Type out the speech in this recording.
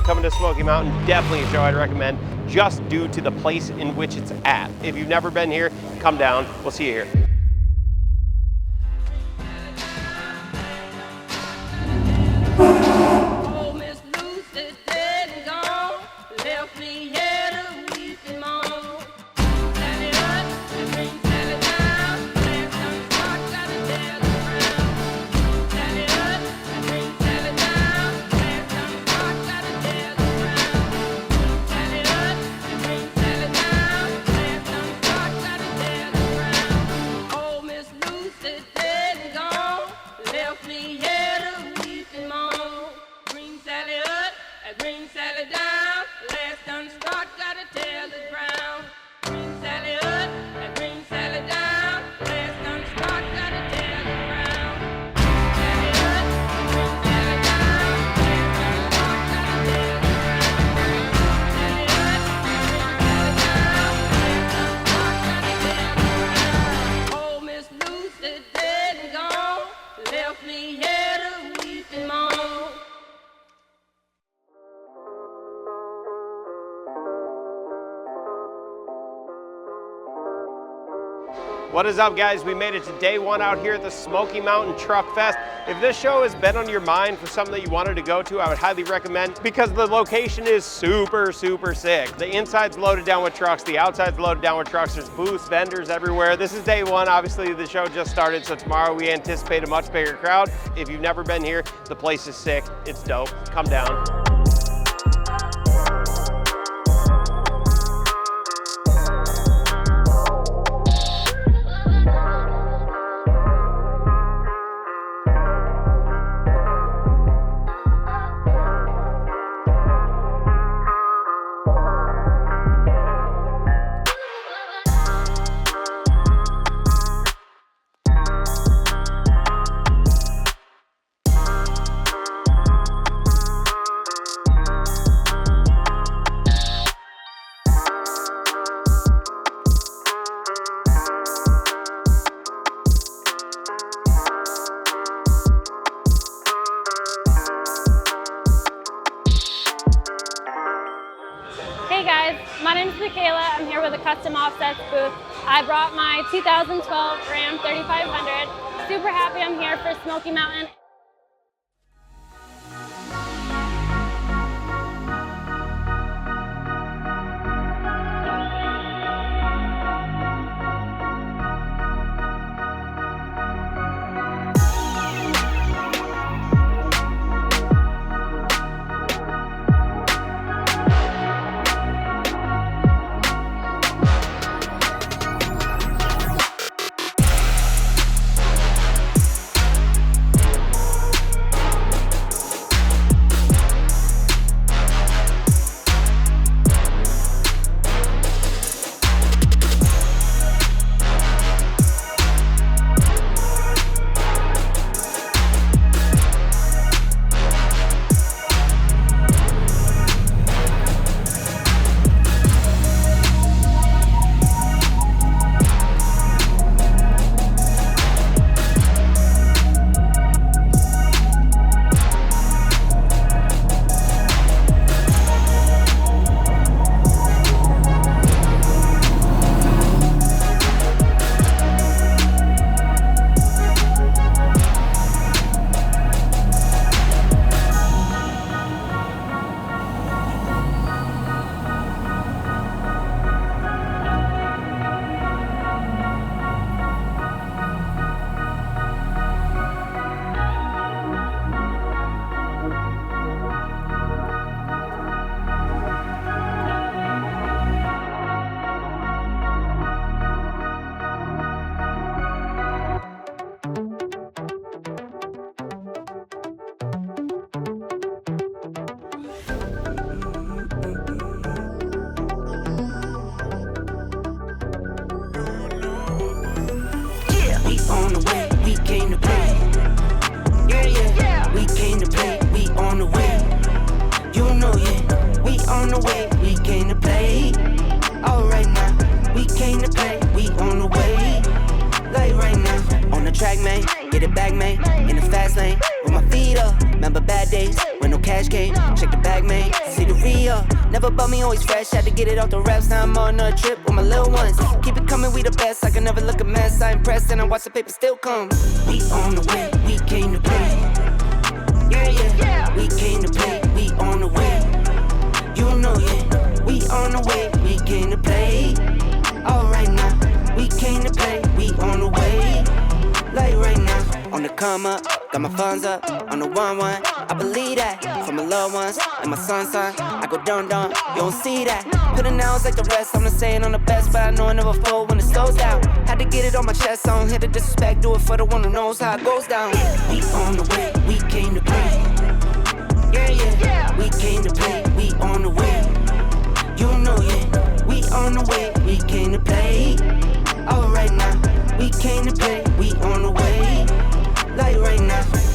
coming to Smoky Mountain. Definitely a show I'd recommend just due to the place in which it's at. If you've never been here, come down. We'll see you here. What is up, guys? We made it to day one out here at the Smoky Mountain Truck Fest. If this show has been on your mind for something that you wanted to go to, I would highly recommend, because the location is super sick. The inside's loaded down with trucks, the outside's loaded down with trucks. There's booths, vendors everywhere. This is day one. Obviously, the show just started, so tomorrow we anticipate a much bigger crowd. If you've never been here, the place is sick. It's dope. Come down. Hey guys, my name is Michaela. I'm here with a custom offsets booth. I brought my 2012 Ram 3500. Super happy I'm here for Smoky Mountain. on the way, we came to play. Yeah, we came to play, we on the way. You know, yeah, we on the way, we came to play. Alright now, we came to play, we on the way. Like right now, on the track, man, get it back, man, in the fast lane, with my feet up, remember bad days, when no cash game. Check the bag, man. See the Rio. Never bought me, always fresh. Had to get it off the reps. Now I'm on a trip with my little ones. Keep it coming, we the best. I can never look a mess. I impressed and I watch the paper still come. We on the way, we came to play. Yeah, yeah. We came to play, we on the way. You know, yeah. We on the way, we came to play. Alright now, we came to play, we on the way. Like right now, on the come up, got my funds up, on the 1-1. I believe that, for my loved ones, and my son. I go down, you don't see that. Put it now, it's like the rest, I'm not saying I'm the best, but I know I never fold when it slows down. Had to get it on my chest, I don't hit the disrespect, do it for the one who knows how it goes down. We on the way, we came to play. Yeah, yeah, we came to play, we on the way. You know, yeah, we on the way, we came to play. Alright now, we came to play, we on the way. Like right now.